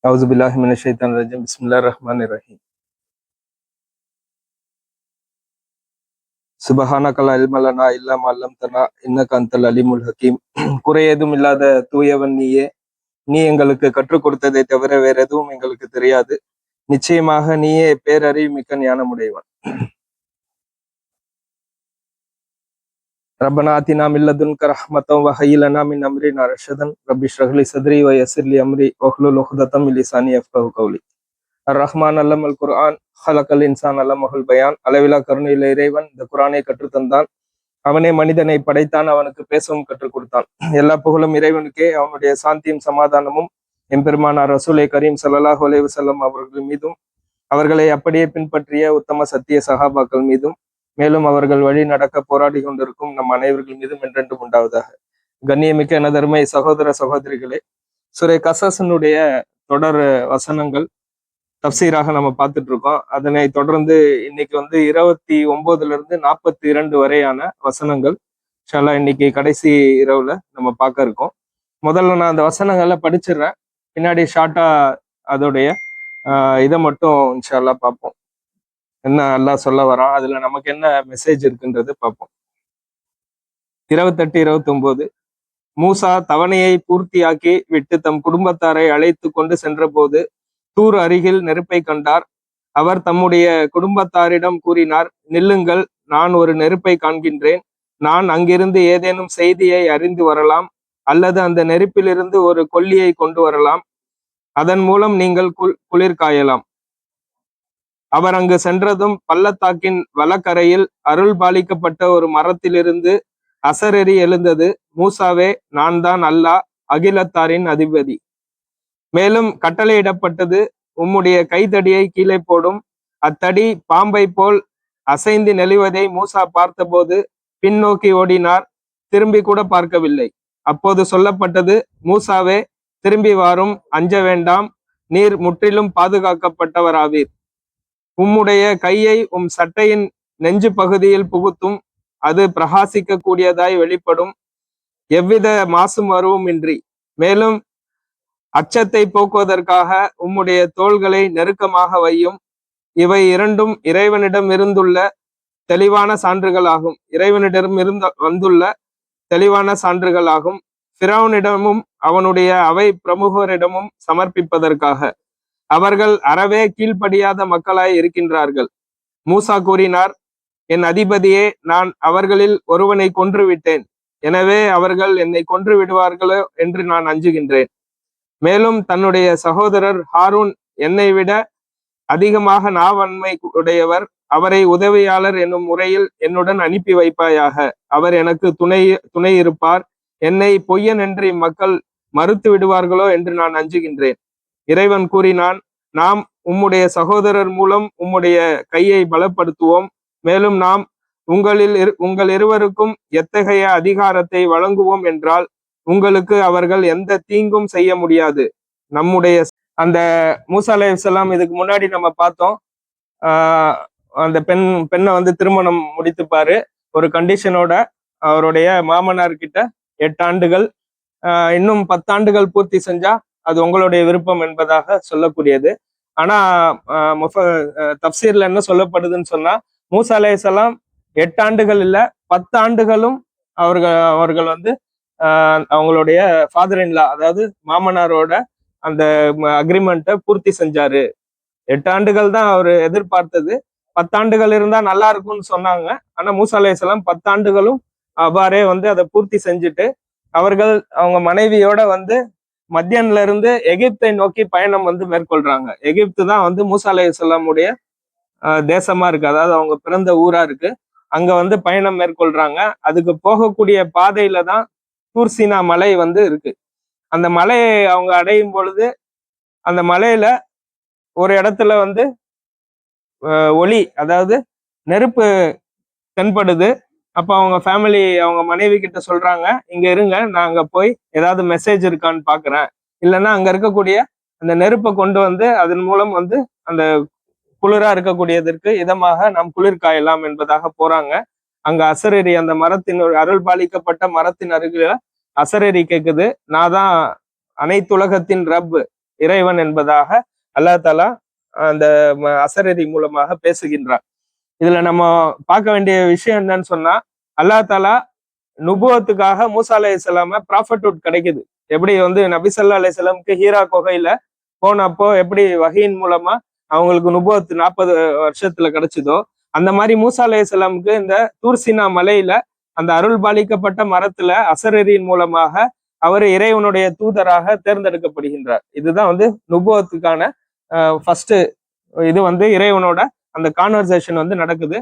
அவுசுபில்லாஹி மினஷ் ஷைத்தானிர் ரஜீம். பிஸ்மில்லாஹிர் ரஹ்மானிர் ரஹீம். சுபஹானக லா இல்ம லனா இல்லா மா அல்லம்தனா இன்னக அன்தல் அலீமுல் ஹக்கீம். குறையேதும் இல்லாத தூயவன் நீயே, நீ எங்களுக்கு கற்றுக் கொடுத்ததை தவிர வேற எதுவும் எங்களுக்கு தெரியாது. நிச்சயமாக நீயே பேரறிவு மிக்க ஞானமுடையவன். ரப்பனா ஆத்தினா மின் லதுன்க ரஹ்மத்தன் வ ஹய்யி லனா மின் அம்ரினா ரஷதன் ரப்பி ஷ்ரஹ் லி சத்ரி வ யஸ்ஸிர் லி அம்ரி வஹ்லுல் உக்தத்தம் மின் லிசானி யஃப்கஹு கௌலி. அர் ரஹ்மான் அல்லமல் குர்ஆன் ஹலக்கல் இன்சான் அல்லமஹுல் பயான். அளவிலா கருணையுள்ள இறைவன் இந்த குர்ஆனை கற்றுத்தந்தான். அவனே மனிதனை படைத்தான், அவனுக்கு பேசவும் கற்றுக் கொடுத்தான். எல்லா புகழும் இறைவனுக்கே. அவனுடைய சாந்தியும் சமாதானமும் எம்பெருமானார் ரசூலை கரீம் ஸல்லல்லாஹு அலைஹி வஸல்லம் அவர்கள் மீதும், அவர்களை அப்படியே பின்பற்றிய உத்தம சத்திய சஹாபாக்கள் மீதும், மேலும் அவர்கள் வழி நடக்க போராடி கொண்டிருக்கும் நம் அனைவர்கள் மீதும் என்றென்றும் உண்டாவதாக. கண்ணியமிக்க எனதருமை சகோதர சகோதரிகளே, சூரை கசஸனுடைய தொடர் வசனங்கள் தப்சீராக நம்ம பார்த்துட்டு இருக்கோம். அதனை தொடர்ந்து இன்னைக்கு 29 42 வரையான வசனங்கள் இன்ஷா அல்லாஹ் இன்னைக்கு கடைசி இரவுல நம்ம பார்க்க இருக்கோம். முதல்ல நான் அந்த வசனங்களை படிச்சிடுறேன், பின்னாடி ஷார்ட்டா அதோடைய இதை மட்டும் இன்ஷா அல்லாஹ் பார்ப்போம். என்ன அல்லாஹ் சொல்ல வரான், அதுல நமக்கு என்ன மெசேஜ் இருக்குன்றது பார்ப்போம். 28 29. மூசா தவணையை பூர்த்தியாக்கி விட்டு தம் குடும்பத்தாரை அழைத்து கொண்டு சென்ற போது தூர் அருகில் நெருப்பை கண்டார். அவர் தம்முடைய குடும்பத்தாரிடம் கூறினார், நில்லுங்கள், நான் ஒரு நெருப்பை காண்கின்றேன். நான் அங்கிருந்து ஏதேனும் செய்தியை அறிந்து வரலாம், அல்லது அந்த நெருப்பிலிருந்து ஒரு கொல்லியை கொண்டு வரலாம். அதன் மூலம் நீங்கள் குளிர் காயலாம். அவர் அங்கு சென்றதும் பள்ளத்தாக்கின் வலக்கரையில் அருள் பாலிக்கப்பட்ட ஒரு மரத்திலிருந்து அசரெறி எழுந்தது. மூசாவே, நான் தான் அல்லாஹ், அகிலத்தாரின் அதிபதி. மேலும் கட்டளையிடப்பட்டது, உம்முடைய கைத்தடியை கீழே போடும். அத்தடி பாம்பை போல் அசைந்து நெளிவதை மூசா பார்த்தபோது பின்னோக்கி ஓடினார், திரும்பி கூட பார்க்கவில்லை. அப்போது சொல்லப்பட்டது, மூசாவே, திரும்பி வாரும், அஞ்ச வேண்டாம், நீர் முற்றிலும் பாதுகாக்கப்பட்டவராவீர். உம்முடைய கையை உம் சட்டையின் நெஞ்சு பகுதியில் புகுத்தும், அது பிரகாசிக்க கூடியதாய் வெளிப்படும், எவ்வித மாசும் வரவும் இன்றி. மேலும் அச்சத்தை போக்குவதற்காக உம்முடைய தோள்களை நெருக்கமாக வையும். இவை இரண்டும் இறைவனிடம் இருந்துள்ள தெளிவான சான்றுகளாகும். வந்துள்ள தெளிவான சான்றுகளாகும். ஃபிரௌனிடமும் அவனுடைய அவை பிரமுகரிடமும் சமர்ப்பிப்பதற்காக. அவர்கள் அறவே கீழ்ப்படியாத மக்களாய் இருக்கின்றார்கள். மூசா கூறினார், என் அதிபதியே, நான் அவர்களில் ஒருவனை கொன்று விட்டேன். எனவே அவர்கள் என்னை கொன்று விடுவார்களோ என்று நான் அஞ்சுகின்றேன். மேலும் தன்னுடைய சகோதரர் ஹாரூன் என்னை விட அதிகமாக நாவன்மை உடையவர். அவரை உதவியாளர் என்னும் முறையில் என்னுடன் அனுப்பி வைப்பாயாக. அவர் எனக்கு துணை இருப்பார். என்னை பொய்யன் என்று இம்மக்கள் மறுத்து விடுவார்களோ என்று நான் அஞ்சுகின்றேன். இறைவன் கூறினான், நாம் உம்முடைய சகோதரர் மூலம் உம்முடைய கையை பலப்படுத்துவோம். மேலும் நாம் உங்கள் இருவருக்கும் எத்தகைய அதிகாரத்தை வழங்குவோம் என்றால் உங்களுக்கு அவர்கள் எந்த தீங்கும் செய்ய முடியாது. நம்முடைய அந்த மூசா அலைஹிஸ்ஸலாம் இதுக்கு முன்னாடி நம்ம பார்த்தோம், அந்த பெண்ணை திருமணம் முடித்துப்பாரு ஒரு கண்டிஷனோட. அவருடைய மாமனார் கிட்ட 8 ஆண்டுகள், இன்னும் 10 ஆண்டுகள் பூர்த்தி செஞ்சா அது உங்களுடைய விருப்பம் என்பதாக சொல்லக்கூடியது. ஆனா தப்சீர்ல என்ன சொல்லப்படுதுன்னு சொன்னா, மூசா அலைஹிஸ்ஸலாம் 8 ஆண்டுகள் இல்ல, 10 ஆண்டுகளும் அவர்கள் அவங்களுடைய ஃபாதர் இன்லா, அதாவது மாமனாரோட அந்த அக்ரிமெண்ட்டை பூர்த்தி செஞ்சாரு. 8 ஆண்டுகள் தான் அவர் எதிர்பார்த்தது. 10 ஆண்டுகள் இருந்தா நல்லா இருக்கும்னு சொன்னாங்க. ஆனா மூசா அலைஹிஸ்ஸலாம் 10 ஆண்டுகளும் அவ்வாறே அதை பூர்த்தி செஞ்சுட்டு அவர்கள் அவங்க மனைவியோட மத்தியன்ல இருந்து எகிப்தை நோக்கி பயணம் மேற்கொள்றாங்க. எகிப்து தான் மூசா அலைஹிஸ்ஸலாமுடைய தேசமா இருக்கு, அதாவது அவங்க பிறந்த ஊரா இருக்கு. அங்க பயணம் மேற்கொள்றாங்க. அதுக்கு போகக்கூடிய பாதையில தான் தூர்சீனா மலை இருக்கு. அந்த மலையை அவங்க அடையும் பொழுது அந்த மலையில ஒரு இடத்துல ஒளி, அதாவது நெருப்பு தென்படுது. அப்ப அவங்க ஃபேமிலி, அவங்க மனைவி கிட்ட சொல்றாங்க, இங்க இருங்க, நான் அங்க போய் ஏதாவது மெசேஜ் இருக்கான்னு பாக்குறேன், இல்லைன்னா அங்க இருக்கக்கூடிய அந்த நெருப்பை கொண்டு அதன் மூலம் அந்த குளிரா இருக்கக்கூடியதற்கு இதமாக நாம் குளிர் காயலாம் என்பதாக போறாங்க. அங்க அசரேரி, அந்த மரத்தின் அருள் பாலிக்கப்பட்ட மரத்தின் அருகில அசரரி கேக்குது, நான் தான் அனைத்துலகத்தின் ரப் இறைவன் என்பதாக அல்லா தாலா அந்த அசரரி மூலமாக பேசுகின்றார். இதுல நம்ம பார்க்க வேண்டிய விஷயம் என்னன்னு சொன்னா, அல்லா தாலா நுபுவத்துக்காக மூசா அலைஹிஸ்ஸலாம ப்ராஃபட்ஹுட் கிடைக்குது. எப்படி வந்து நபி ஸல்லல்லாஹு அலைஹி வஸல்லம்க்கு ஹீரா குகையில போனப்போ எப்படி வஹீன் மூலமா அவங்களுக்கு நுபுவத் 40 வருஷத்துல கிடைச்சதோ, அந்த மாதிரி மூசா அலைஹிஸ்ஸலாமுக்கு இந்த தூர்சினா மலையில அந்த அருள் பாலிக்கப்பட்ட மரத்துல அசரரின் மூலமாக அவர் இறைவனுடைய தூதராக தேர்ந்தெடுக்கப்படுகின்றார். இதுதான் வந்து நுபுவத்துக்கான ஃபர்ஸ்ட் இது வந்து இறைவனோட அந்த கான்வர்சேஷன் வந்து நடக்குது.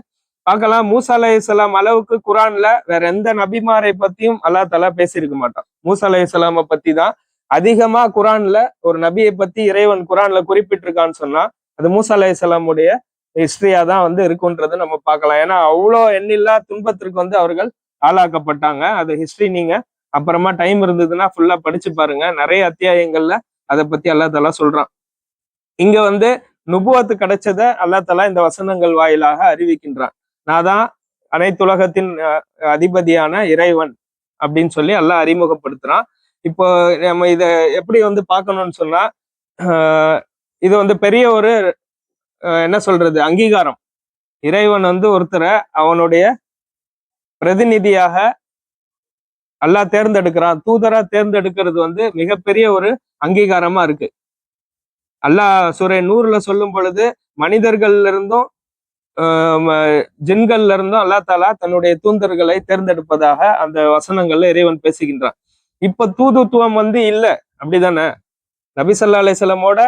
பார்க்கலாம், மூசா அலைஹிஸ்ஸலாம் அளவுக்கு குரான்ல வேற எந்த நபிமாரை பத்தியும் அல்லா தஆலா பேசியிருக்க மாட்டான். மூசா அலைஹிஸ்ஸலாம பத்தி தான் அதிகமா குரான்ல ஒரு நபியை பத்தி இறைவன் குரான்ல குறிப்பிட்டிருக்கான்னு சொன்னா அது மூசா அலைஹிஸ்ஸலாமுடைய ஹிஸ்டரியா தான் வந்து இருக்குன்றதை நம்ம பார்க்கலாம். ஏன்னா அவ்வளோ எண்ணில்லா துன்பத்திற்கு வந்து அவர்கள் ஆளாக்கப்பட்டாங்க. அது ஹிஸ்டரி நீங்க அப்புறமா டைம் இருந்ததுன்னா ஃபுல்லா படிச்சு பாருங்க. நிறைய அத்தியாயங்கள்ல அதை பத்தி அல்லா தஆலா சொல்றான். இங்க வந்து நுபுவத்து கிடைச்சத அல்லா தஆலா இந்த வசனங்கள் வாயிலாக அறிவிக்கின்றான். நான் தான் அனைத்துலகத்தின் அதிபதியான இறைவன் அப்படின்னு சொல்லி அல்லாஹ் அறிமுகப்படுத்துறான். இப்போ நம்ம இத எப்படி வந்து பார்க்கணும்னு சொன்னா, இது வந்து பெரிய ஒரு என்ன சொல்றது அங்கீகாரம். இறைவன் வந்து ஒருத்தரை அவனுடைய பிரதிநிதியாக அல்லாஹ் தேர்ந்தெடுக்கிறான், தூதரா தேர்ந்தெடுக்கிறது வந்து மிகப்பெரிய ஒரு அங்கீகாரமா இருக்கு. அல்லாஹ் சூரை 100ல சொல்லும் பொழுது மனிதர்கள்ல இருந்தும் ஜின்கள்ல இருந்தும் அல்லா தாலா தன்னுடைய தூதர்களை தேர்ந்தெடுப்பதாக அந்த வசனங்கள்ல இறைவன் பேசுகின்றான். இப்ப தூதுத்துவம் வந்து இல்ல, அப்படிதானே? நபி ஸல்லல்லாஹு அலைஹி வஸல்லமோட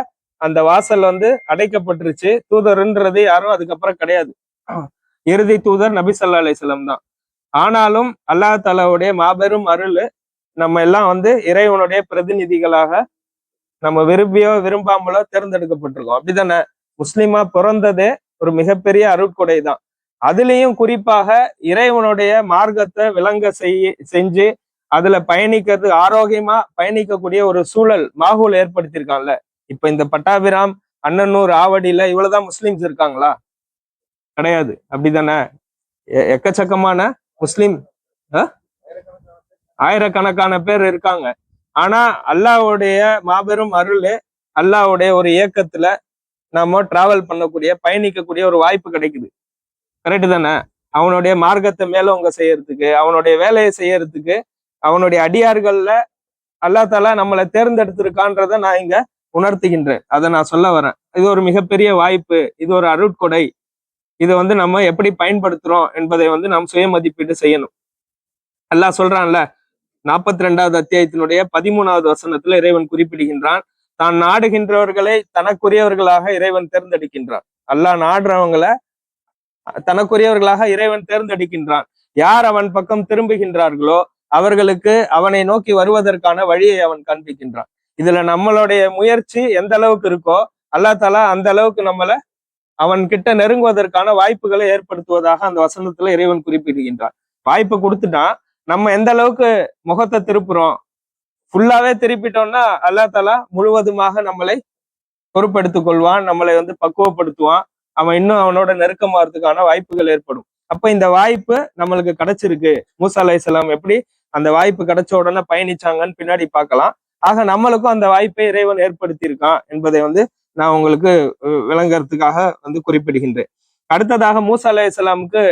அந்த வாசல் வந்து அடைக்கப்பட்டுருச்சு. தூதர்ன்றது யாரும் அதுக்கப்புறம் கிடையாது. இறுதி தூதர் நபி ஸல்லல்லாஹு அலைஹி வஸல்லம் தான். ஆனாலும் அல்லாஹ் தாலாவுடைய மாபெரும் அருள் நம்ம எல்லாம் வந்து இறைவனுடைய பிரதிநிதிகளாக நம்ம விரும்பியோ விரும்பாமலோ தேர்ந்தெடுக்கப்பட்டிருக்கோம். அப்படிதானே? முஸ்லிமா பிறந்ததே ஒரு மிகப்பெரிய அருட்கொடை தான். அதுலேயும் குறிப்பாக இறைவனுடைய மார்க்கத்தை விளங்க செஞ்சு அதுல பயணிக்கிறது, ஆரோக்கியமா பயணிக்கக்கூடிய ஒரு சூழல் மாகூல் ஏற்படுத்தியிருக்கான்ல. இப்ப இந்த பட்டாபிராம், அண்ணனூர், ஆவடியில இவ்வளவுதான் முஸ்லிம்ஸ் இருக்காங்களா? கிடையாது. அப்படிதானே? எக்கச்சக்கமான முஸ்லிம் ஆயிரக்கணக்கான பேர் இருக்காங்க. ஆனா அல்லாஹ்வுடைய மாபெரும் அருள், அல்லாஹ்வுடைய ஒரு இயக்கத்துல நாம டிராவல் பண்ணக்கூடிய பயணிக்கக்கூடிய ஒரு வாய்ப்பு கிடைக்குது. கரெக்டு தானே? அவனுடைய மார்க்கத்தை மேலோங்க செய்யறதுக்கு, அவனுடைய வேலையை செய்யறதுக்கு, அவனுடைய அடியார்கள்ல அல்லா தாலா நம்மளை தேர்ந்தெடுத்திருக்கான்றத நான் இங்க உணர்த்துகின்றேன். அதை நான் சொல்ல வரேன். இது ஒரு மிகப்பெரிய வாய்ப்பு, இது ஒரு அருட்கொடை. இதை வந்து நம்ம எப்படி பயன்படுத்துறோம் என்பதை வந்து நாம் சுய மதிப்பீடு செய்யணும். அல்லாஹ் சொல்றான்ல 42வது அத்தியாயத்தினுடைய 13வது வசனத்துல இறைவன் குறிப்பிடுகின்றான், தான் நாடுகின்றவர்களை தனக்குரியவர்களாக இறைவன் தேர்ந்தெடுக்கின்றான். அல்லாஹ் நாடுறவங்களை தனக்குரியவர்களாக இறைவன் தேர்ந்தெடுக்கின்றான். யார் அவன் பக்கம் திரும்புகின்றார்களோ அவர்களுக்கு அவனை நோக்கி வருவதற்கான வழியை அவன் காண்பிக்கின்றான். இதுல நம்மளுடைய முயற்சி எந்த அளவுக்கு இருக்கோ அல்லாஹ் தாலா அந்த அளவுக்கு நம்மளை அவன் கிட்ட நெருங்குவதற்கான வாய்ப்புகளை ஏற்படுத்துவதாக அந்த வசனத்துல இறைவன் குறிப்பிடுகின்றான். வாய்ப்பு கொடுத்துட்டான், நம்ம எந்த அளவுக்கு முகத்தை திருப்புறோம். ஃபுல்லாவே திருப்பிட்டோம்னா அல்லாஹ் தாலா முழுவதுமாக நம்மளை பொறுப்படுத்திக் கொள்வான், நம்மளை வந்து பக்குவப்படுத்துவான். அவன் இன்னும் அவனோட நெருக்கமாறதுக்கான வாய்ப்புகள் ஏற்படும். அப்ப இந்த வாய்ப்பு நம்மளுக்கு கிடைச்சிருக்கு. மூசா அலைஹிஸ்ஸலாம் எப்படி அந்த வாய்ப்பு கிடைச்ச உடனே பயணிச்சாங்கன்னு பின்னாடி பார்க்கலாம். ஆக நம்மளுக்கும் அந்த வாய்ப்பை இறைவன் ஏற்படுத்தி இருக்கான் என்பதை வந்து நான் உங்களுக்கு விளங்குறதுக்காக வந்து குறிப்பிடுகின்றேன். அடுத்ததாக மூசா அலைஹிஸ்ஸலாமுக்கு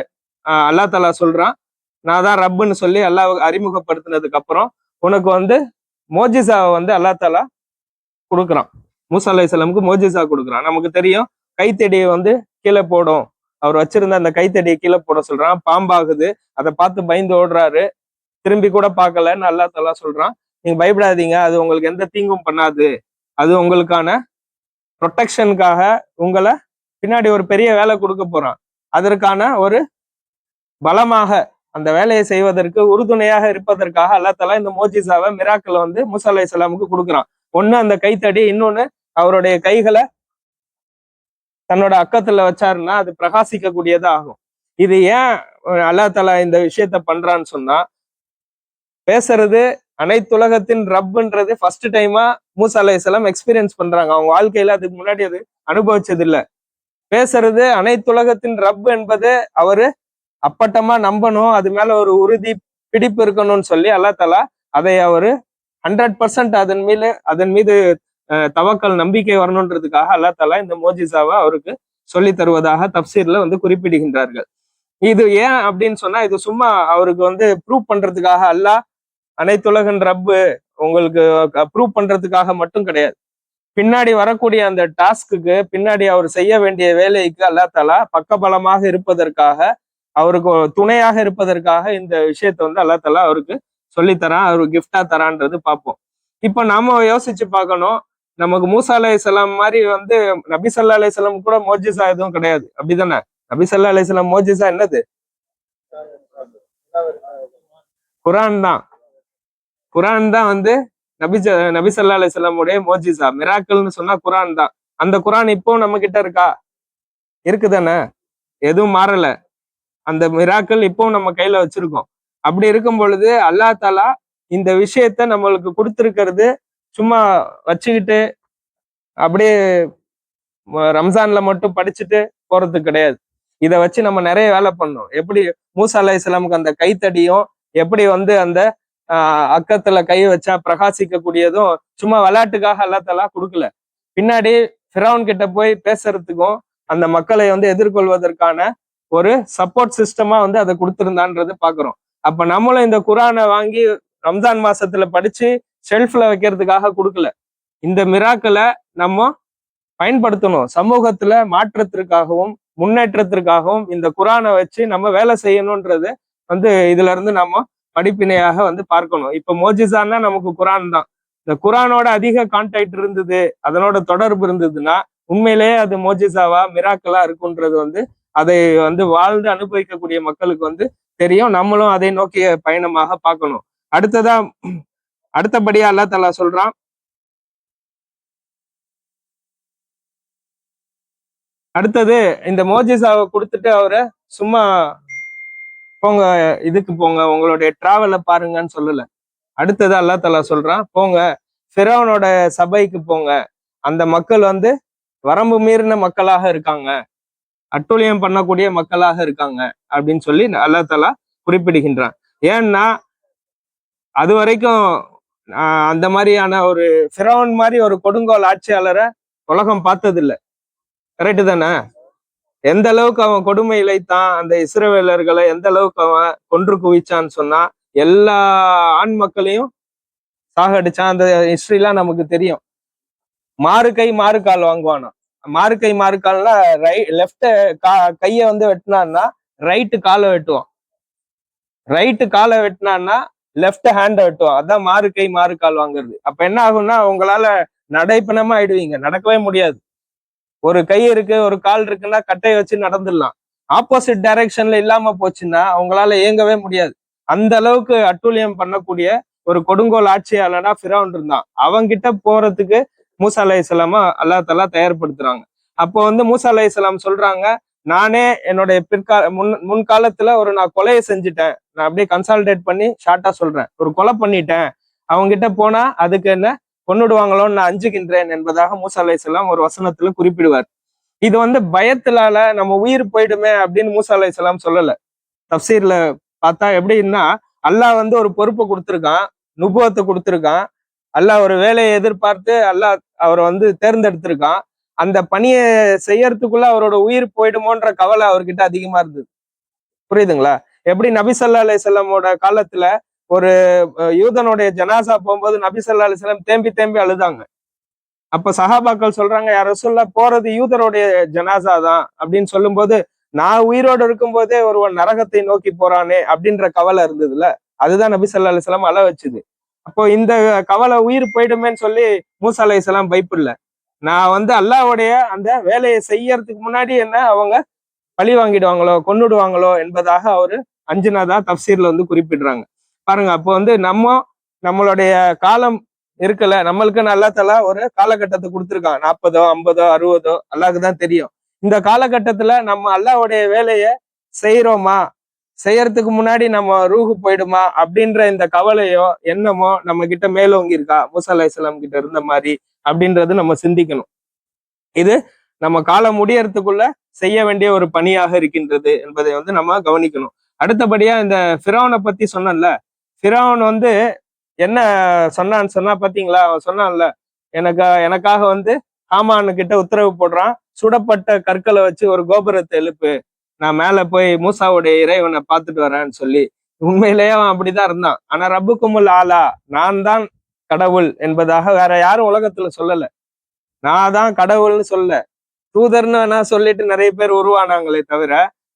அல்லா தாலா சொல்றான், நான் தான் ரப்புன்னு சொல்லி அல்லாஹ் அறிமுகப்படுத்தினதுக்கு அப்புறம் உனக்கு வந்து மோஜிசாவை வந்து அல்லா தாலா கொடுக்குறான். மூசா அலைஹிஸ்ஸலாமுக்கு மோஜிசா கொடுக்குறான். நமக்கு தெரியும், கைத்தடியை வந்து கீழே போடும், அவர் வச்சிருந்த அந்த கைத்தடியை கீழே போட சொல்றான், பாம்பாகுது, அதை பார்த்து பயந்து ஓடுறாரு, திரும்பி கூட பார்க்கலன்னு அல்லா தாலா சொல்றான். நீங்க பயப்படாதீங்க, அது உங்களுக்கு எந்த தீங்கும் பண்ணாது, அது உங்களுக்கான ப்ரொடெக்ஷனுக்காக உங்களை பின்னாடி ஒரு பெரிய வேலை கொடுக்க போறான். அதற்கான ஒரு பலமாக அந்த வேலையை செய்வதற்கு உறுதுணையாக இருப்பதற்காக அல்லா தாலா இந்த மோஜிசாவை மிராக்களை வந்து மூசா அலைஹிஸ்ஸலாமுக்கு கொடுக்குறான். ஒண்ணு அந்த கைத்தடி, இன்னொன்னு அவருடைய கைகளை தன்னோட அக்கத்துல வச்சாருன்னா அது பிரகாசிக்க கூடியதா ஆகும். இது ஏன் அல்லா தாலா இந்த விஷயத்த பண்றான்னு சொன்னா, பேசுறது அனைத்துலகத்தின் ரப்புன்றது ஃபர்ஸ்ட் டைமா மூசா அலைஹிஸ்ஸலாம் எக்ஸ்பீரியன்ஸ் பண்றாங்க. அவங்க வாழ்க்கையில அதுக்கு முன்னாடி அது அனுபவிச்சது இல்லை. பேசுறது அனைத்துலகத்தின் ரப் என்பது அவரு அப்பட்டமா நம்பணும், அது மேல ஒரு உறுதி பிடிப்பு இருக்கணும்னு சொல்லி அல்லா தாலா அதை அவரு 100% அதன் மீது தவக்கல் நம்பிக்கை வரணுன்றதுக்காக அல்லாஹ் தஆலா இந்த மோஜிசாவை அவருக்கு சொல்லி தருவதாக தப்சீர்ல வந்து குறிப்பிடுகின்றார்கள். இது ஏன் அப்படின்னு சொன்னா, இது சும்மா அவருக்கு வந்து ப்ரூவ் பண்றதுக்காக, அல்லாஹ் அனைத்துலகின் ரப்பு உங்களுக்கு ப்ரூவ் பண்றதுக்காக மட்டும் கிடையாது. பின்னாடி வரக்கூடிய அந்த டாஸ்க்கு, பின்னாடி அவர் செய்ய வேண்டிய வேலைக்கு அல்லாஹ் தஆலா பக்கபலமாக இருப்பதற்காக, அவருக்கு துணையாக இருப்பதற்காக இந்த விஷயத்த வந்து அல்லாஹ் தஆலா அவருக்கு சொல்லித்தரான், அவருக்கு கிஃப்டா தரான்றது பார்ப்போம். இப்ப நாம யோசிச்சு பார்க்கணும், நமக்கு மூசா அலைஹிஸ்ஸலாம் மாதிரி வந்து நபி ஸல்லல்லாஹு அலைஹி வஸல்லம் கூட மோஜிசா எதுவும் கிடையாது, அப்படிதானே? நபி ஸல்லல்லாஹு அலைஹி வஸல்லம் மோஜிசா என்னது? குரான் தான். குரான் தான் வந்து நபி ஸல்லல்லாஹு அலைஹி வஸல்லம் உடைய மோஜிசா. மிராக்கிள்னு சொன்னா குரான் தான். அந்த குரான் இப்போ நம்ம கிட்ட இருக்கா? இருக்குதானே? எதுவும் மாறல. அந்த மிராக்கிள் இப்போ நம்ம கையில வச்சிருக்கோம். அப்படி இருக்கும் பொழுது அல்லாஹ் தஆலா இந்த விஷயத்த நம்மளுக்கு கொடுத்திருக்கிறது சும்மா வச்சுக்கிட்டு அப்படியே ரம்ஜான்ல மட்டும் படிச்சுட்டு போறது கிடையாது. இதை வச்சு நம்ம நிறைய வேலை பண்ணோம். எப்படி மூசா அலைஹிஸ்ஸலாமுக்கு அந்த கைத்தடியும், எப்படி வந்து அந்த அக்கத்துல கை வச்சா பிரகாசிக்க கூடியதும் சும்மா விளையாட்டுக்காக அல்லாஹ் தஆலா கொடுக்கல. பின்னாடி ஃபிரௌன் கிட்ட போய் பேசுறதுக்கும் அந்த மக்களை வந்து எதிர்கொள்வதற்கான ஒரு சப்போர்ட் சிஸ்டமா வந்து அதை கொடுத்திருந்தான்றது பாக்குறோம். அப்ப நம்மளும் இந்த குரானை வாங்கி ரம்ஜான் மாசத்துல படிச்சு ஷெல்ஃப்ல வைக்கிறதுக்காக கொடுக்கல. இந்த மிராக்களை நம்ம பயன்படுத்தணும். சமூகத்துல மாற்றத்திற்காகவும் முன்னேற்றத்திற்காகவும் இந்த குரானை வச்சு நம்ம வேலை செய்யணும்ன்றது வந்து இதுல இருந்து நம்ம படிப்பினையாக வந்து பார்க்கணும். இப்ப மோஜிசான்னா நமக்கு குரான் தான். இந்த குரானோட அதிக கான்டாக்ட் இருந்தது, அதனோட தொடர்பு இருந்ததுன்னா உண்மையிலேயே அது மோஜிசாவா மிராக்கலா இருக்குன்றது வந்து அதை வந்து வாழ்ந்து அனுபவிக்கக்கூடிய மக்களுக்கு வந்து தெரியும். நம்மளும் அதை நோக்கிய பயணமாக பார்க்கணும். அடுத்தபடியா அல்லாஹ் தஆலா சொல்றான், அடுத்தது இந்த மோஜிசாவை கொடுத்துட்டு அவரை சும்மா போங்க, இதுக்கு போங்க, உங்களுடைய டிராவலை பாருங்கன்னு சொல்லல. அடுத்தது அல்லாஹ் தஆலா சொல்றான், போங்க ஃபிரௌனோட சபைக்கு போங்க, அந்த மக்கள் வந்து வரம்பு மீறின மக்களாக இருக்காங்க, அட்டூழியம் பண்ணக்கூடிய மக்களாக இருக்காங்க அப்படின்னு சொல்லி அல்லாஹ் தஆலா குறிப்பிடுகின்றான். ஏன்னா அது வரைக்கும் அந்த மாதிரியான ஒரு ஃபிரௌன் மாதிரி ஒரு கொடுங்கோல் ஆட்சியாளரை உலகம் பார்த்ததில்லை. கரெக்டு தானே? எந்த அளவுக்கு அவன் கொடுமை இழைத்தான், அந்த இஸ்ரவேலர்களை எந்த அளவுக்கு அவன் கொன்று குவிச்சான்னு சொன்னா, எல்லா ஆண் மக்களையும் சாகடிச்சான். அந்த ஹிஸ்டரிலாம் நமக்கு தெரியும். மாறு கை மாறு கால் வாங்குவானா. மாறு கை மாறு கால்னா லெஃப்ட் கைய வந்து வெட்டினான்னா ரைட்டு காலை வெட்டுவான், ரைட்டு காலை வெட்டினான்னா லெஃப்ட் ஹேண்டை வெட்டுவான். அதான் மாறு கை மாறு கால் வாங்குறது. அப்ப என்ன ஆகும்னா, உங்களால நடைப்பணமா ஆயிடுவீங்க, நடக்கவே முடியாது. ஒரு கை இருக்கு ஒரு கால் இருக்குன்னா கட்டையை வச்சு நடந்துடலாம். ஆப்போசிட் டைரக்ஷன்ல இல்லாம போச்சுன்னா அவங்களால இயங்கவே முடியாது. அந்த அளவுக்கு அட்டூழியம் பண்ணக்கூடிய ஒரு கொடுங்கோல் ஆட்சியாளனா ஃபிரௌன் இருந்தான். அவங்கிட்ட போறதுக்கு மூசா அலைஹிஸ்ஸலாம அல்லாஹ் தஆலா தயார்படுத்துறாங்க. அப்போ வந்து மூசா அலைஹிஸ்ஸலாம் சொல்றாங்க, நானே என்னுடைய முன்காலத்துல நான் கொலையை செஞ்சுட்டேன், நான் அப்படியே கன்சால்டேட் பண்ணி ஷார்ட்டா சொல்றேன், ஒரு கொலை பண்ணிட்டேன், அவங்கிட்ட போனா அதுக்கு என்ன கொன்னுடுவாங்களோன்னு நான் அஞ்சுகின்றேன் என்பதாக மூசா அலைஹிஸ்ஸலாம் ஒரு வசனத்துல குறிப்பிடுவார். இது வந்து பயத்தினால நம்ம உயிர் போயிடுமே அப்படின்னு மூசா அலைஹிஸ்ஸலாம் சொல்லல. தப்சீர்ல பார்த்தா எப்படின்னா, அல்லாஹ் வந்து ஒரு பொறுப்பை கொடுத்துருக்கான், நுபுவத்தை கொடுத்துருக்கான், அல்லாஹ் ஒரு வேலையை எதிர்பார்த்து அல்லாஹ் அவரை வந்து தேர்ந்தெடுத்திருக்கான். அந்த பணியை செய்யறதுக்குள்ள அவரோட உயிர் போயிடுமோன்ற கவலை அவர்கிட்ட அதிகமா இருந்தது. புரியுதுங்களா? எப்படி நபி ஸல்லல்லாஹு அலைஹி வஸல்லமோட காலத்துல ஒரு யூதனுடைய ஜனாசா போகும்போது நபி ஸல்லல்லாஹு அலைஹி வஸல்லம் தேம்பி தேம்பி அழுதாங்க. அப்ப சஹாபாக்கள் சொல்றாங்க, யார் ரசூலுல்லாஹ், போறது யூதருடைய ஜனாசா தான் அப்படின்னு சொல்லும்போது, நான் உயிரோடு இருக்கும் போதே ஒருவன் நரகத்தை நோக்கி போறானே அப்படின்ற கவலை இருந்ததுல, அதுதான் நபி ஸல்லல்லாஹு அலைஹி வஸல்லம் அழ வச்சுது. அப்போ இந்த கவலை உயிர் போயிடுமேன்னு சொல்லி மூசா அலைஹிஸ்ஸலாம் பயப்படல. நான் வந்து அல்லாஹ்வுடைய அந்த வேலையை செய்யறதுக்கு முன்னாடி என்ன அவங்க பழி வாங்கிடுவாங்களோ கொன்னுடுவாங்களோ என்பதாக அவரு அஞ்சுனதா தப்சீர்ல வந்து குறிப்பிடுறாங்க. பாருங்க, அப்போ வந்து நம்மளுடைய காலம் இருக்கல, நம்மளுக்கு அல்லாஹ் தஆலா ஒரு காலகட்டத்தை கொடுத்துருக்கான். 40ஓ 50ஓ 60ஓ அல்லாஹ்க்கு தான் தெரியும். இந்த காலகட்டத்துல நம்ம அல்லாஹ்வுடைய வேலையை செய்யறோமா, செய்யறதுக்கு முன்னாடி நம்ம ரூஹு போயிடுமா அப்படின்ற இந்த கவலையோ எண்ணமோ நம்ம கிட்ட மேலோங்கி இருக்கா மூசா அலைஹிஸ்ஸலாம் கிட்ட இருந்த மாதிரி அப்படின்றது நம்ம சிந்திக்கணும். இது நம்ம காலம் முடியறதுக்குள்ள செய்ய வேண்டிய ஒரு பணியாக இருக்கின்றது என்பதை வந்து நம்ம கவனிக்கணும். அடுத்தபடியா இந்த ஃபிரௌனை பத்தி சொன்னேன்ல, ஃபிரௌன் வந்து என்ன சொன்னான்னு சொன்னா பாத்தீங்களா? அவன் சொன்னான்ல, எனக்காக வந்து ஹாமானு கிட்ட உத்தரவு போடுறான், சுடப்பட்ட கற்களை வச்சு ஒரு கோபுரத்தை எழுப்பு, நான் மேல போய் மூசாவுடைய இறைவனை பார்த்துட்டு வரேன்னு சொல்லி. உண்மையிலேயே அவன் அப்படிதான் இருந்தான். ஆனா ரப்புக்குமுல் ஆலா, நான் தான் கடவுள் என்பதாக வேற யாரும் உலகத்துல சொல்லல. நான் தான் கடவுள்னு சொல்ல, தூதர்னு வேணா சொல்லிட்டு நிறைய பேர் உருவானாங்களே தவிர,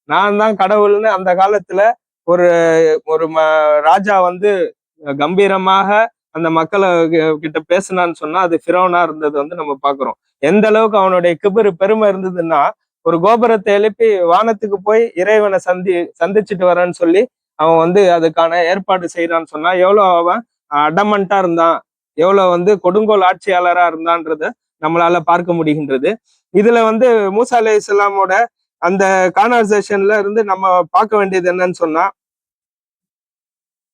நான் தான் கடவுள்னு அந்த காலத்துல ஒரு ஒரு ராஜா வந்து கம்பீரமாக அந்த மக்களை கிட்ட பேசினான்னு சொன்னா அது ஃபிரௌனா இருந்தது வந்து நம்ம பாக்குறோம். எந்த அளவுக்கு அவனுடைய கிபுரு பெருமை இருந்ததுன்னா, ஒரு கோபுரத்தை எழுப்பி வானத்துக்கு போய் இறைவனை சந்திச்சுட்டு வரேன்னு சொல்லி அவன் வந்து அதுக்கான ஏற்பாடு செய்யறான்னு சொன்னா எவ்வளவு அவன் அடமண்டா இருந்தான், எவ்வளவு வந்து கொடுங்கோல் ஆட்சியாளரா இருந்தான்றத நம்மளால பார்க்க முடிகின்றது. இதுல வந்து மூசா அலை இஸ்லாமோட அந்த கான்வர்சேஷன்ல இருந்து நம்ம பார்க்க வேண்டியது என்னன்னு சொன்னா,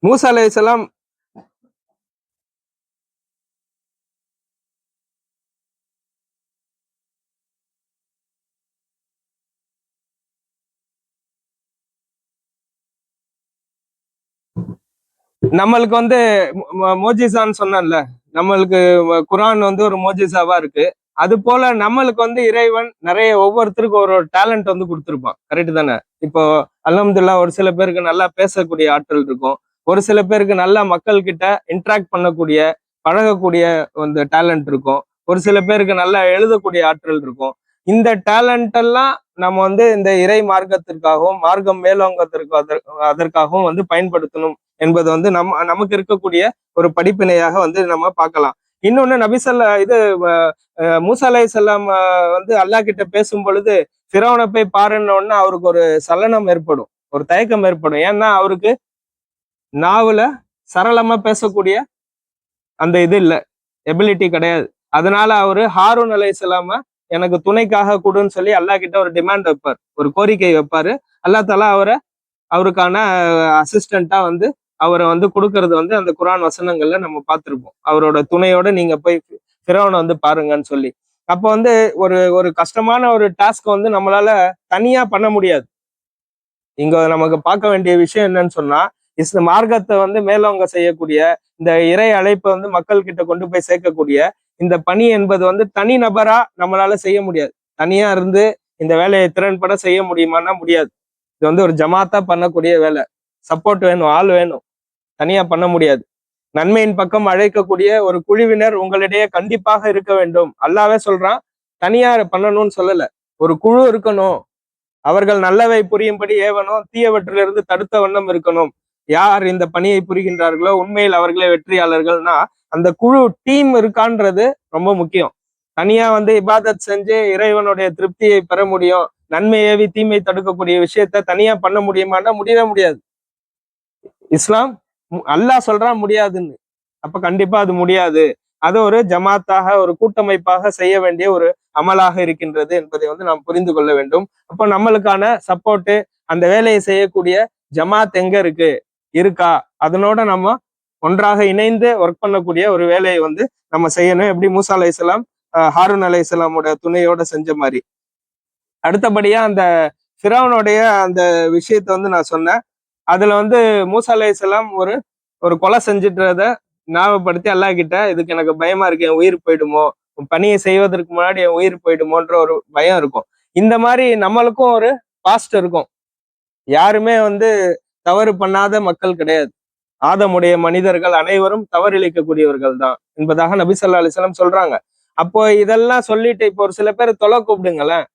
மூசா அலை இஸ்லாம் நம்மளுக்கு வந்து மோஜிசான்னு சொன்னேன்ல, நம்மளுக்கு குரான் வந்து ஒரு மோஜிசாவா இருக்கு. அது போல நம்மளுக்கு வந்து இறைவன் நிறைய ஒவ்வொருத்தருக்கும் ஒரு டேலண்ட் வந்து கொடுத்துருப்பான். கரெக்ட் தானே? இப்போ அல்ஹம்துலில்லாஹ் ஒரு சில பேருக்கு நல்லா பேசக்கூடிய ஆற்றல் இருக்கும், ஒரு சில பேருக்கு நல்லா மக்கள் கிட்ட இன்ட்ராக்ட் பண்ணக்கூடிய பழகக்கூடிய அந்த டேலண்ட் இருக்கும், ஒரு சில பேருக்கு நல்லா எழுதக்கூடிய ஆற்றல் இருக்கும். இந்த டேலண்ட் எல்லாம் நம்ம வந்து இந்த இறை மார்க்கத்திற்காகவும் மார்க்கம் மேலோங்கத்திற்கு அதற்காகவும் வந்து பயன்படுத்தணும் என்பது வந்து நமக்கு இருக்கக்கூடிய ஒரு படிப்பினையாக வந்து நம்ம பார்க்கலாம். இன்னொன்னு நபிசல்லா இது மூசா அலைஹிஸ்ஸலாம் வந்து அல்லாஹ் கிட்ட பேசும் பொழுது ஃபிரௌனை போய் பாருன்னு அவருக்கு ஒரு சலனம் ஏற்படும், ஒரு தயக்கம் ஏற்படும். ஏன்னா அவருக்கு நாவுல சரளமா பேசக்கூடிய அந்த இது இல்லை, எபிலிட்டி கிடையாது. அதனால அவரு ஹாரூன் அலைஹிஸ்ஸலாம எனக்கு துணைக்காக கொடுன்னு சொல்லி அல்லாஹ் கிட்ட ஒரு டிமாண்ட் வைப்பார், ஒரு கோரிக்கை வைப்பாரு. அல்லாஹ் தஆலா அவருக்கான அசிஸ்டண்டா வந்து அவரை வந்து கொடுக்கறது வந்து அந்த குரான் வசனங்கள்ல நம்ம பார்த்திருப்போம். அவரோட துணையோட நீங்க போய் ஃபிரௌனை வந்து பாருங்கன்னு சொல்லி. அப்போ வந்து ஒரு ஒரு கஷ்டமான ஒரு டாஸ்க் வந்து நம்மளால தனியா பண்ண முடியாது. இங்க நமக்கு பார்க்க வேண்டிய விஷயம் என்னன்னு சொன்னா, மார்க்கத்தை வந்து மேலோங்க செய்யக்கூடிய இந்த இறை அழைப்பை வந்து மக்கள் கிட்ட கொண்டு போய் சேர்க்கக்கூடிய இந்த பணி என்பது வந்து தனி நபரா நம்மளால செய்ய முடியாது. தனியா இருந்து இந்த வேலையை திறன்பட செய்ய முடியுமான்னா முடியாது. இது வந்து ஒரு ஜமாத்தா பண்ணக்கூடிய வேலை. சப்போர்ட் வேணும், ஆள் வேணும், தனியா பண்ண முடியாது. நன்மையின் பக்கம் அழைக்கக்கூடிய ஒரு குழுவினர் உங்களிடையே கண்டிப்பாக இருக்க வேண்டும். அல்லாவே சொல்றான், தனியா பண்ணணும்னு சொல்லல, ஒரு குழு இருக்கணும், அவர்கள் நல்லவை புரியும்படி ஏவனும், தீயவற்றிலிருந்து தடுத்த வண்ணம் இருக்கணும். யார் இந்த பணியை புரிகின்றார்களோ உண்மையில் அவர்களே வெற்றியாளர்கள்னா அந்த குழு டீம் இருக்கான்றது ரொம்ப முக்கியம். தனியா வந்து இபாதத் செஞ்சு இறைவனுடைய திருப்தியை பெற முடியும், நன்மை ஏவி தீமை தடுக்கக்கூடிய விஷயத்த தனியா பண்ண முடியுமான்னா முடியவே முடியாது. இஸ்லாம் அல்லாஹ் சொல்றான் முடியாதுன்னு, அப்ப கண்டிப்பா அது முடியாது. அது ஒரு ஜமாத்தாக ஒரு கூட்டமைப்பாக செய்ய வேண்டிய ஒரு அமலாக இருக்கின்றது என்பதை வந்து நாம் புரிந்து கொள்ள வேண்டும். அப்போ நம்மளுக்கான சப்போர்ட்டு, அந்த வேலையை செய்யக்கூடிய ஜமாத் எங்க இருக்கா, அதனோட நம்ம ஒன்றாக இணைந்து ஒர்க் பண்ணக்கூடிய ஒரு வேலையை வந்து நம்ம செய்யணும். எப்படி மூசா அலைஹிஸ்ஸலாம் ஹாரூன் அலைஹிஸ்ஸலாமோட துணையோட செஞ்ச மாதிரி. அடுத்தபடியா அந்த ஃபிரௌனுடைய அந்த விஷயத்த வந்து நான் சொன்னேன். அதுல வந்து மூசா அலைஹிஸ்ஸலாம் ஒரு ஒரு கொலை செஞ்சுட்டத ஞாபகப்படுத்தி அல்லாஹ் கிட்ட, இதுக்கு எனக்கு பயமா இருக்கு, என் உயிர் போயிடுமோ, பணியை செய்வதற்கு முன்னாடி என் உயிர் போயிடுமோன்ற ஒரு பயம் இருக்கும். இந்த மாதிரி நம்மளுக்கும் ஒரு பாஸ்ட் இருக்கும். யாருமே வந்து தவறு பண்ணாத மக்கள் கிடையாது. ஆதமுடைய மனிதர்கள் அனைவரும் தவறிழைக்கக்கூடியவர்கள் தான் என்பதாக நபி ஸல்லல்லாஹு அலைஹி வஸல்லம் சொல்றாங்க. அப்போ இதெல்லாம் சொல்லிட்டு இப்போ ஒரு சில பேர் தொலை கூப்பிடுங்களேன்,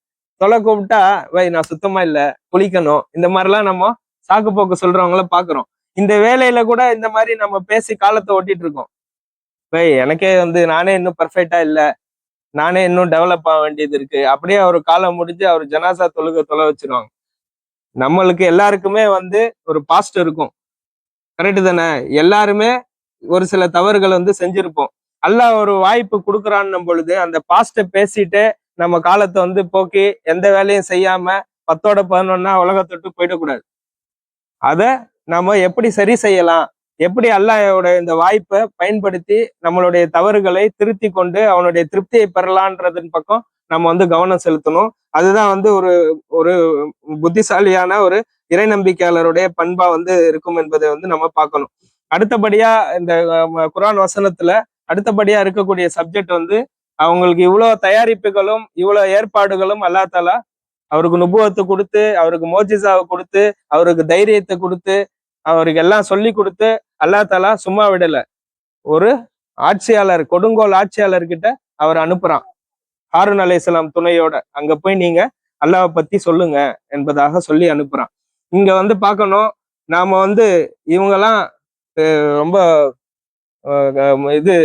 தொலை கூப்பிட்டா வை நான் சுத்தமா இல்லை, குளிக்கணும், இந்த மாதிரிலாம் நம்ம சாக்கு போக்கு சொல்றவங்கள பாக்குறோம். இந்த வேலையில கூட இந்த மாதிரி நம்ம பேசி காலத்தை ஓட்டிட்டு இருக்கோம். வை எனக்கே வந்து நானே இன்னும் பர்ஃபெக்டா இல்லை, நானே இன்னும் டெவலப் ஆக வேண்டியது இருக்கு, அப்படியே அவர் காலம் முடிஞ்சு அவர் ஜனாசா தொலை வச்சிருவாங்க. நம்மளுக்கு எல்லாருக்குமே வந்து ஒரு பாஸ்ட் இருக்கும். கரெக்டு தானே? எல்லாருமே ஒரு சில தவறுகள் வந்து செஞ்சிருப்போம். அல்லாஹ் ஒரு வாய்ப்பு கொடுக்குறான்னும் பொழுது அந்த பாஸ்ட்டை பேசிட்டு நம்ம காலத்தை வந்து போக்கி எந்த வேலையும் செய்யாம 10ஓட 11 உலகத்தொட்டு போயிடக்கூடாது. அதை நம்ம எப்படி சரி செய்யலாம், எப்படி அல்லாஹ்வோட இந்த வாய்ப்பை பயன்படுத்தி நம்மளுடைய தவறுகளை திருத்தி கொண்டு அவனுடைய திருப்தியை பெறலான்றதன் பக்கம் நம்ம வந்து கவனம் செலுத்தணும். அதுதான் வந்து ஒரு ஒரு புத்திசாலியான ஒரு இறை நம்பிக்கையாளருடைய பண்பா வந்து இருக்கும் என்பதை வந்து நம்ம பார்க்கணும். அடுத்தபடியா இந்த குர்ஆன் வசனத்துல அடுத்தபடியா இருக்கக்கூடிய சப்ஜெக்ட் வந்து அவங்களுக்கு இவ்வளவு தயாரிப்புகளும் இவ்வளவு ஏற்பாடுகளும் அல்லாஹ் தஆலா அவருக்கு நுபுவத்தை கொடுத்து, அவருக்கு மோஜிசாவை கொடுத்து, அவருக்கு தைரியத்தை கொடுத்து, அவருக்கு எல்லாம் சொல்லி கொடுத்து அல்லாஹ் தஆலா சும்மா விடல. ஒரு ஆட்சியாளர், கொடுங்கோல் ஆட்சியாளர்கிட்ட அவர் அனுப்புறான் ஹாரூன் அலைஹிஸ்ஸலாம் துணையோட. அங்க போய் நீங்க அல்லாஹ்வை பத்தி சொல்லுங்க என்பதாக சொல்லி அனுப்புறான். இங்க வந்து பார்க்கணும், நாம வந்து இவங்கெல்லாம் ரொம்ப இது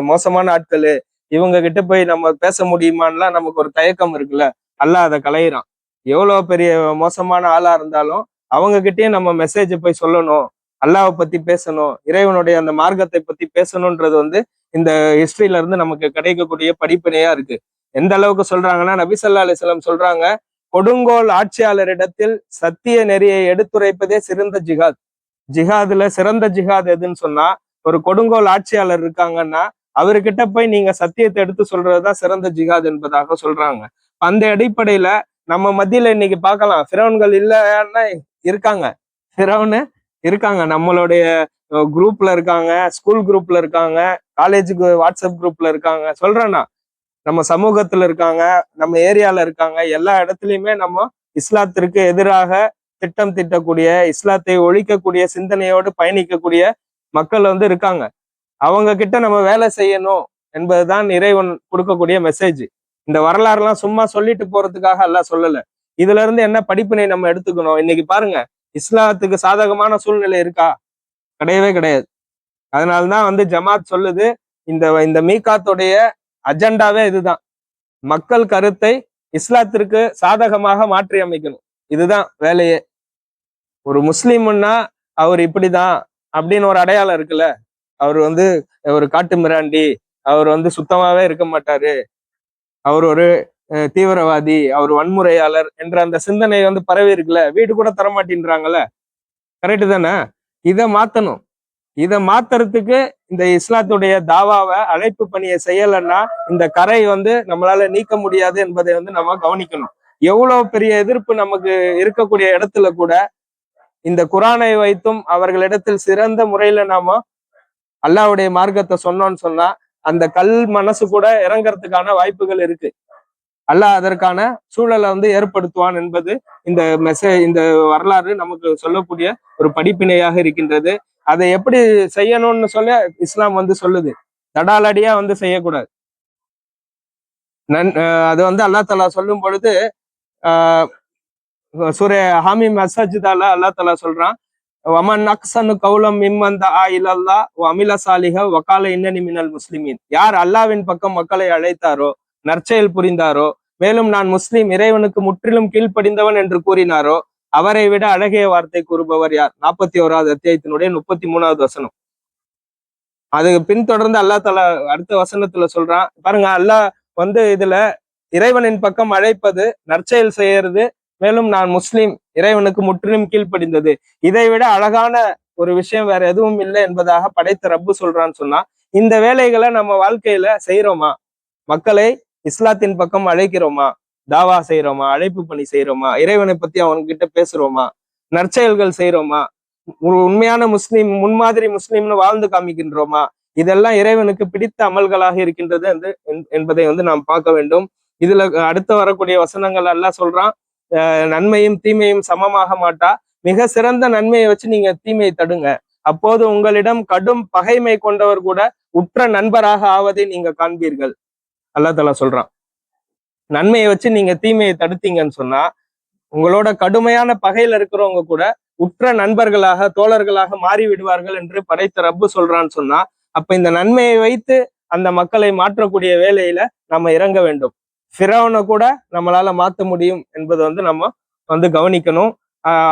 மோசமான ஆட்கள், இவங்க கிட்ட போய் நம்ம பேச முடியுமான்லாம் நமக்கு ஒரு தயக்கம் இருக்குல்ல. அல்லாஹ் அதை களையிறான். எவ்வளவு பெரிய மோசமான ஆளா இருந்தாலும் அவங்க கிட்டயும் நம்ம மெசேஜை போய் சொல்லணும், அல்லாஹ்வை பத்தி பேசணும், இறைவனுடைய அந்த மார்க்கத்தை பத்தி பேசணும்ன்றது வந்து இந்த ஹிஸ்டரியில இருந்து நமக்கு கிடைக்கக்கூடிய படிப்பினையா இருக்கு. எந்த அளவுக்கு சொல்றாங்கன்னா, நபி ஸல்லல்லாஹு அலைஹி வஸல்லம் சொல்றாங்க, கொடுங்கோல் ஆட்சியாளரிடத்தில் சத்திய நெறியை எடுத்துரைப்பதே சிறந்த ஜிஹாத். ஜிஹாதுல சிறந்த ஜிஹாத் எதுன்னு சொன்னா, ஒரு கொடுங்கோல் ஆட்சியாளர் இருக்காங்கன்னா அவர்கிட்ட போய் நீங்க சத்தியத்தை எடுத்து சொல்றதுதான் சிறந்த ஜிஹாத் என்பதாக சொல்றாங்க. அந்த அடிப்படையில நம்ம மத்தியில இன்னைக்கு பார்க்கலாம், ஃபிரௌன்கள் இல்லைன்னா இருக்காங்க, ஃபிரௌன் இருக்காங்க, நம்மளுடைய குரூப்ல இருக்காங்க, ஸ்கூல் குரூப்ல இருக்காங்க, காலேஜுக்கு வாட்ஸ்அப் குரூப்ல இருக்காங்க, சொல்றேன்னா நம்ம சமூகத்துல இருக்காங்க, நம்ம ஏரியால இருக்காங்க. எல்லா இடத்துலயுமே நம்ம இஸ்லாத்திற்கு எதிராக திட்டம் திட்டக்கூடிய, இஸ்லாத்தை ஒழிக்கக்கூடிய சிந்தனையோடு பயணிக்கக்கூடிய மக்கள் வந்து இருக்காங்க. அவங்க கிட்ட நம்ம வேலை செய்யணும் என்பதுதான் இறைவன் கொடுக்கக்கூடிய மெசேஜ். இந்த வரலாறுலாம் சும்மா சொல்லிட்டு போறதுக்காக அல்லாஹ் சொல்லல. இதுல இருந்து என்ன படிப்பினை நம்ம எடுத்துக்கணும்? இன்னைக்கு பாருங்க, இஸ்லாத்துக்கு சாதகமான சூழ்நிலை இருக்கா? கிடையவே கிடையாது. அதனால்தான் வந்து ஜமாத் சொல்லுது, இந்த இந்த மீகாத்துடைய அஜெண்டாவே இதுதான். மக்கள் கருத்தை இஸ்லாத்திற்கு சாதகமாக மாற்றி அமைக்கணும். இதுதான் வேலையே. ஒரு முஸ்லீம்னா அவர் இப்படிதான் அப்படின்னு ஒரு அடையாளம் இருக்குல்ல. அவர் வந்து ஒரு காட்டு மிராண்டி, அவர் வந்து சுத்தமாவே இருக்க மாட்டாரு, அவர் ஒரு தீவிரவாதி, அவர் வன்முறையாளர் என்ற அந்த சிந்தனை வந்து பரவி இருக்குல்ல. வீடு கூட தரமாட்டின்றாங்கல்ல. கரெக்டு தானே? இதை மாத்தணும். இதை மாத்துறதுக்கு இந்த இஸ்லாத்துடைய தாவாவை, அழைப்பு பணியை செய்யலைன்னா இந்த கரை வந்து நம்மளால நீக்க முடியாது என்பதை வந்து நம்ம கவனிக்கணும். எவ்வளவு பெரிய எதிர்ப்பு நமக்கு இருக்கக்கூடிய இடத்துல கூட இந்த குரானை வைத்தும் அவர்களிடத்தில் சிறந்த முறையில நாம அல்லாஹ்வுடைய மார்க்கத்தை சொன்னோம்னு சொன்னா அந்த கல் மனசு கூட இறங்கறதுக்கான வாய்ப்புகள் இருக்கு. அல்லாஹ் அதற்கான சூழலை வந்து ஏற்படுத்துவான் என்பது இந்த வரலாறு நமக்கு சொல்லக்கூடிய ஒரு படிப்பினையாக இருக்கின்றது. அதை எப்படி செய்யணும்னு சொல்ல இஸ்லாம் வந்து சொல்லுது. தடாலடியா வந்து செய்யக்கூடாது. அது வந்து அல்லாஹ் தஆலா சொல்லும் பொழுது சூரே ஹாமீம் அஸ்ஸஜ்தால அல்லாஹ் தஆலா சொல்றான், வமன் அக்ஸனு கௌலம் மிம்மன் தஆ இலல்லாஹ் வ அமில சாலிஹ வ கால இன்னனி மினல் முஸ்லிமீன். யார் அல்லாஹ்வின் பக்கம் மக்களை அழைத்தாரோ, நற்செயல் புரிந்தாரோ, மேலும் நான் முஸ்லிம், இறைவனுக்கு முற்றிலும் கீழ்ப்படிந்தவன் என்று கூறினாரோ, அவரை விட அழகிய வார்த்தை கூறுபவர் யார்? 41வது அத்தியாயத்தினுடைய 33வது வசனம். அதுக்கு பின்தொடர்ந்து அல்லாஹ் தஆலா அடுத்த வசனத்துல சொல்றான் பாருங்க. அல்லாஹ் வந்து இதுல இறைவனின் பக்கம் அழைப்பது, நற்செயல் செய்யறது, மேலும் நான் முஸ்லிம், இறைவனுக்கு முற்றிலும் கீழ்ப்படிந்தது, இதை விட அழகான ஒரு விஷயம் வேற எதுவும் இல்லை என்பதாக படைத்த ரப்பு சொல்றான்னு சொன்னா, இந்த வேலைகளை நம்ம வாழ்க்கையில செய்யறோமா? மக்களை இஸ்லாத்தின் பக்கம் அழைக்கிறோமா? தாவா செய்யறோமா? அழைப்பு பணி செய்யறோமா? இறைவனை பத்தி அவன்கிட்ட பேசுறோமா? நற்செயல்கள் செய்யறோமா? ஒரு உண்மையான முஸ்லீம், முன்மாதிரி முஸ்லீம்னு வாழ்ந்து காமிக்கின்றோமா? இதெல்லாம் இறைவனுக்கு பிடித்த அமல்களாக இருக்கின்றது என்பதை வந்து நாம் பார்க்க வேண்டும். இதுல அடுத்து வரக்கூடிய வசனங்கள் எல்லாம் சொல்றான், நன்மையும் தீமையும் சமமாக மாட்டா, மிக சிறந்த நன்மையை வச்சு நீங்க தீமையை தடுங்க, அப்போது உங்களிடம் கடும் பகைமை கொண்டவர் கூட உற்ற நண்பராக ஆவதை நீங்க காண்பீர்கள். அல்லாஹ் தஆலா சொல்றான், நன்மையை வச்சு நீங்க தீமையை தடுத்தீங்கன்னு சொன்னா உங்களோட கடுமையான பகையில இருக்கிறவங்க கூட உற்ற நண்பர்களாக, தோழர்களாக மாறி விடுவார்கள் என்று படைத்த ரப்பு சொல்றான்னு சொன்னா, அப்ப இந்த நன்மையை வைத்து அந்த மக்களை மாற்றக்கூடிய வேலையில நம்ம இறங்க வேண்டும். ஃபிரௌனை கூட நம்மளால மாத்த முடியும் என்பதை வந்து நம்ம வந்து கவனிக்கணும்.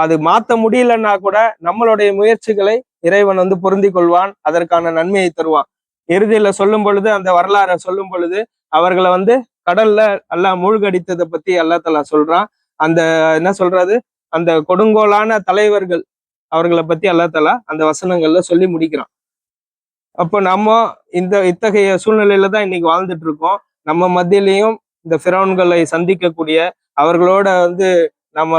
அது மாத்த முடியலன்னா கூட நம்மளுடைய முயற்சிகளை இறைவன் வந்து பொருந்தி கொள்வான், அதற்கான நன்மையை தருவான். இறுதியில சொல்லும் பொழுது, அந்த வரலாறை சொல்லும் பொழுது, அவர்களை வந்து கடல்ல அல்லாஹ் மூழ்கடித்ததை பத்தி அல்லாஹ் தஆலா சொல்றான். அந்த என்ன சொல்றது, அந்த கொடுங்கோலான தலைவர்கள் அவர்களை பத்தி அல்லாஹ் தஆலா அந்த வசனங்கள்ல சொல்லி முடிக்கிறான். அப்போ நம்ம இத்தகைய சூழ்நிலையில தான் இன்னைக்கு வாழ்ந்துட்டு இருக்கோம். நம்ம மத்தியிலையும் இந்த ஃபிரௌன்களை சந்திக்கக்கூடிய, அவர்களோட வந்து நம்ம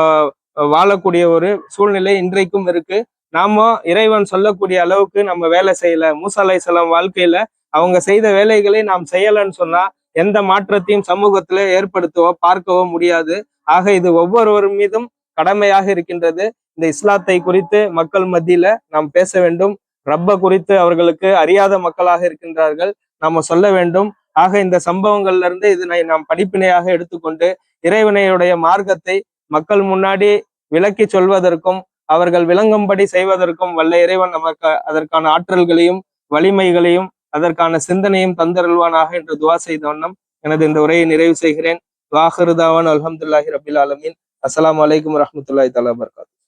வாழக்கூடிய ஒரு சூழ்நிலை இன்றைக்கும் இருக்கு. நாம இறைவன் சொல்லக்கூடிய அளவுக்கு நம்ம வேலை செய்யல, மூசா அலைஹிஸ்ஸலாம் வாழ்க்கையில அவங்க செய்த வேலைகளை நாம் செய்யலன்னு சொன்னா எந்த மாற்றத்தையும் சமூகத்துல ஏற்படுத்தவோ பார்க்கவோ முடியாது. ஆக இது ஒவ்வொருவர் மீதும் கடமையாக இருக்கின்றது. இந்த இஸ்லாத்தை குறித்து மக்கள் மத்தியில நாம் பேச வேண்டும். ரப்ப குறித்து அவர்களுக்கு அறியாத மக்களாக இருக்கின்றார்கள், நாம சொல்ல வேண்டும். ஆக இந்த சம்பவங்கள்ல இருந்து இதனை நாம் படிப்பினையாக எடுத்துக்கொண்டு இறைவனையுடைய மார்க்கத்தை மக்கள் முன்னாடி விளக்கி சொல்வதற்கும் அவர்கள் விளங்கும்படி செய்வதற்கும் வல்ல இறைவன் நமக்கு அதற்கான ஆற்றல்களையும் வலிமைகளையும் அதற்கான சிந்தனையும் தந்தருள்வானாக என்று துவா செய்த வண்ணம் எனது இந்த உரையை நிறைவு செய்கிறேன். வாஹிரு தாவான் அல்ஹம்துலில்லாஹி ரபில் ஆலமீன். அஸ்ஸலாமு அலைக்கும் வரஹ்மத்துல்லாஹி தஆலா வபரகாத்துஹு.